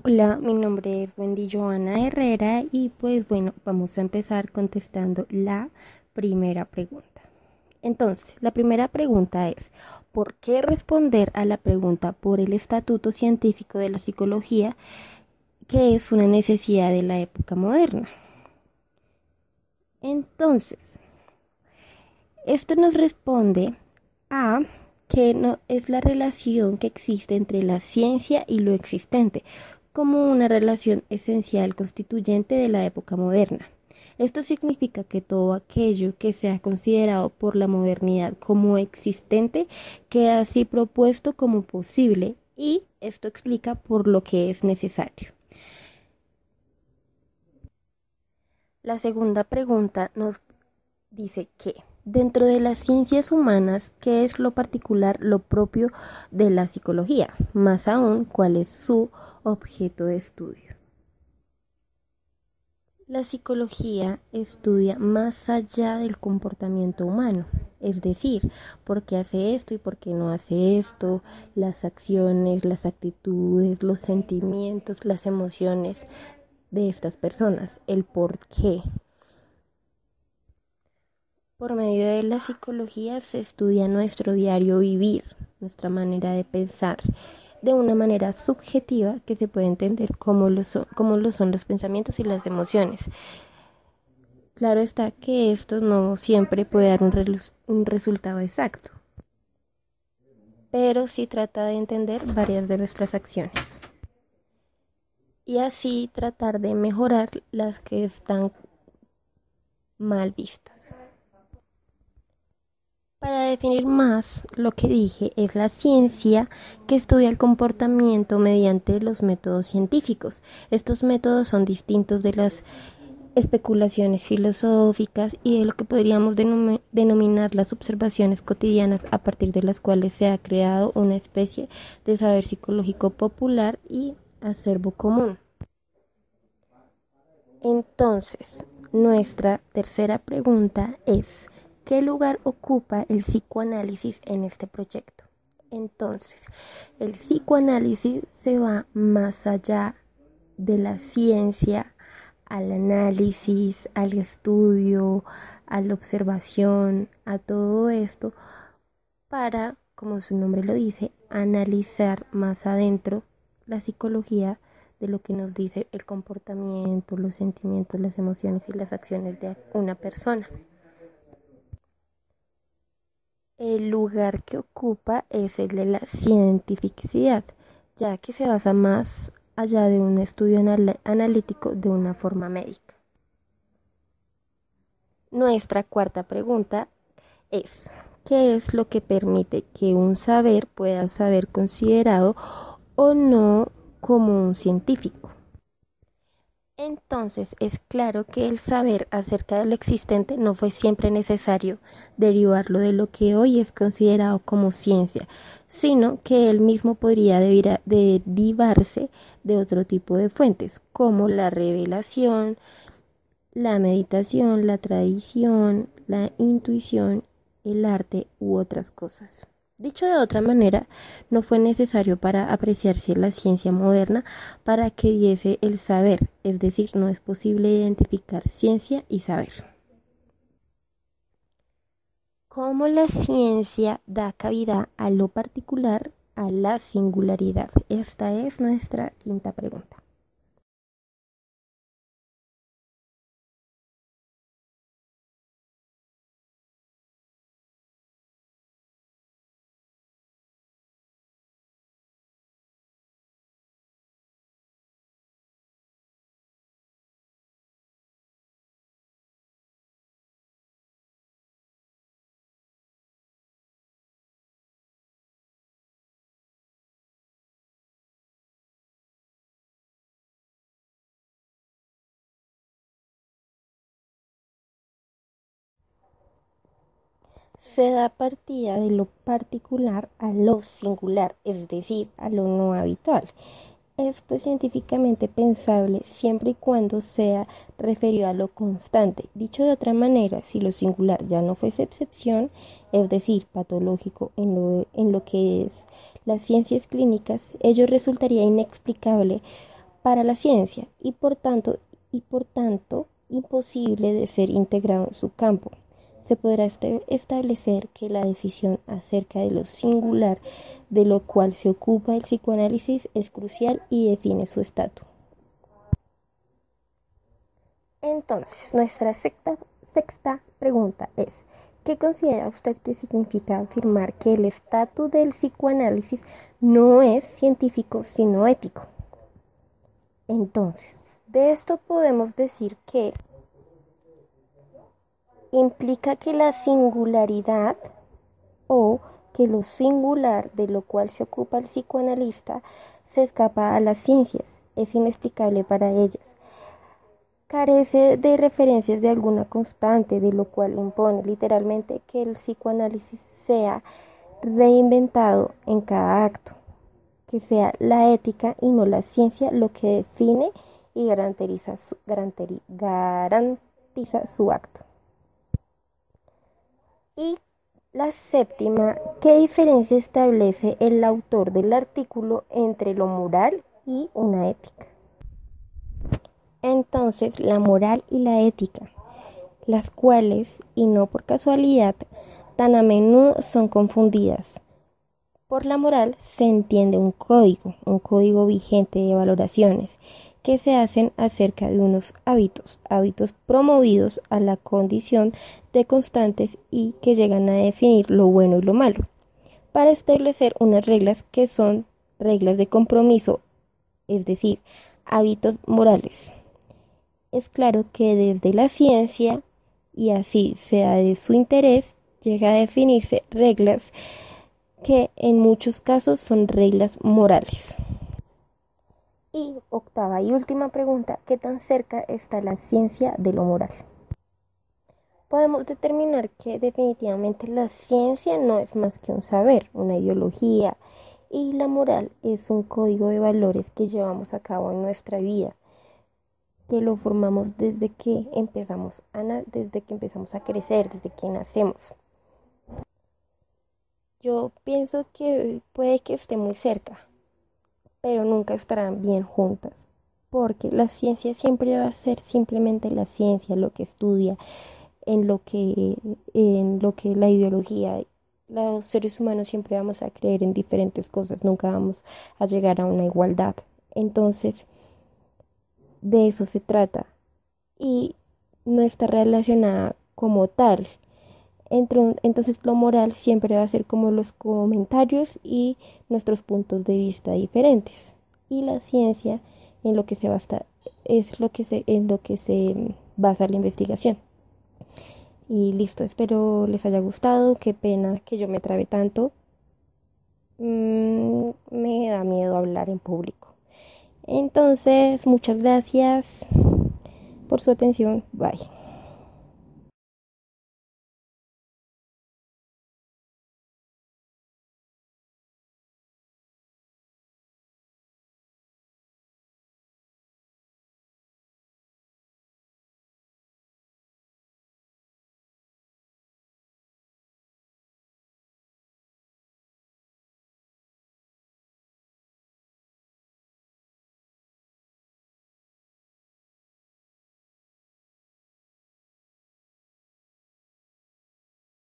Hola, mi nombre es Wendy Joana Herrera y pues bueno, vamos a empezar contestando la primera pregunta. Entonces, la primera pregunta es, ¿por qué responder a la pregunta por el Estatuto Científico de la Psicología, que es una necesidad de la época moderna? Entonces, esto nos responde a que no es la relación que existe entre la ciencia y lo existente, como una relación esencial constituyente de la época moderna. Esto significa que todo aquello que sea considerado por la modernidad como existente queda así propuesto como posible y esto explica por lo que es necesario. La segunda pregunta nos dice que dentro de las ciencias humanas, ¿qué es lo particular, lo propio de la psicología? Más aún, ¿cuál es su objeto de estudio? La psicología estudia más allá del comportamiento humano, es decir, por qué hace esto y por qué no hace esto, las acciones, las actitudes, los sentimientos, las emociones de estas personas, el por qué. Por medio de la psicología se estudia nuestro diario vivir, nuestra manera de pensar, de una manera subjetiva que se puede entender cómo lo son los pensamientos y las emociones. Claro está que esto no siempre puede dar un resultado exacto, pero sí trata de entender varias de nuestras acciones y así tratar de mejorar las que están mal vistas. Para definir más, lo que dije es la ciencia que estudia el comportamiento mediante los métodos científicos. Estos métodos son distintos de las especulaciones filosóficas y de lo que podríamos denominar las observaciones cotidianas a partir de las cuales se ha creado una especie de saber psicológico popular y acervo común. Entonces, nuestra tercera pregunta es, ¿qué lugar ocupa el psicoanálisis en este proyecto? Entonces, el psicoanálisis se va más allá de la ciencia, al análisis, al estudio, a la observación, a todo esto, para, como su nombre lo dice, analizar más adentro la psicología de lo que nos dice el comportamiento, los sentimientos, las emociones y las acciones de una persona. El lugar que ocupa es el de la cientificidad, ya que se basa más allá de un estudio analítico de una forma médica. Nuestra cuarta pregunta es, ¿qué es lo que permite que un saber pueda ser considerado o no como un científico? Entonces es claro que el saber acerca de lo existente no fue siempre necesario derivarlo de lo que hoy es considerado como ciencia, sino que él mismo podría derivarse de otro tipo de fuentes, como la revelación, la meditación, la tradición, la intuición, el arte u otras cosas. Dicho de otra manera, no fue necesario para apreciarse la ciencia moderna para que diese el saber, es decir, no es posible identificar ciencia y saber. ¿Cómo la ciencia da cabida a lo particular, a la singularidad? Esta es nuestra quinta pregunta. Se da partida de lo particular a lo singular, es decir, a lo no habitual. Esto es científicamente pensable siempre y cuando sea referido a lo constante. Dicho de otra manera, si lo singular ya no fuese excepción, es decir, patológico en lo que es las ciencias clínicas, ello resultaría inexplicable para la ciencia y por tanto imposible de ser integrado en su campo. Se podrá establecer que la decisión acerca de lo singular de lo cual se ocupa el psicoanálisis es crucial y define su estatus. Entonces, nuestra sexta pregunta es, ¿qué considera usted que significa afirmar que el estatus del psicoanálisis no es científico sino ético? Entonces, de esto podemos decir que implica que la singularidad o que lo singular de lo cual se ocupa el psicoanalista se escapa a las ciencias, es inexplicable para ellas. Carece de referencias de alguna constante, de lo cual impone literalmente que el psicoanálisis sea reinventado en cada acto, que sea la ética y no la ciencia lo que define y garantiza su acto. Y la séptima, ¿qué diferencia establece el autor del artículo entre lo moral y una ética? Entonces, la moral y la ética, las cuales, y no por casualidad, tan a menudo son confundidas. Por la moral se entiende un código vigente de valoraciones que se hacen acerca de unos hábitos promovidos a la condición de constantes y que llegan a definir lo bueno y lo malo, para establecer unas reglas que son reglas de compromiso, es decir, hábitos morales. Es claro que desde la ciencia, y así sea de su interés, llega a definirse reglas que en muchos casos son reglas morales. Y octava y última pregunta, ¿qué tan cerca está la ciencia de lo moral? Podemos determinar que definitivamente la ciencia no es más que un saber, una ideología, y la moral es un código de valores que llevamos a cabo en nuestra vida, que lo formamos desde que empezamos a crecer, desde que nacemos. Yo pienso que puede que esté muy cerca, pero nunca estarán bien juntas, porque la ciencia siempre va a ser simplemente la ciencia, lo que estudia, en lo que la ideología. Los seres humanos siempre vamos a creer en diferentes cosas, nunca vamos a llegar a una igualdad. Entonces, de eso se trata y no está relacionada como tal. Entonces lo moral siempre va a ser como los comentarios y nuestros puntos de vista diferentes. Y la ciencia en lo que se basa en lo que se basa la investigación. Y listo, espero les haya gustado. Qué pena que yo me trabe tanto. Me da miedo hablar en público. Entonces, muchas gracias por su atención. Bye.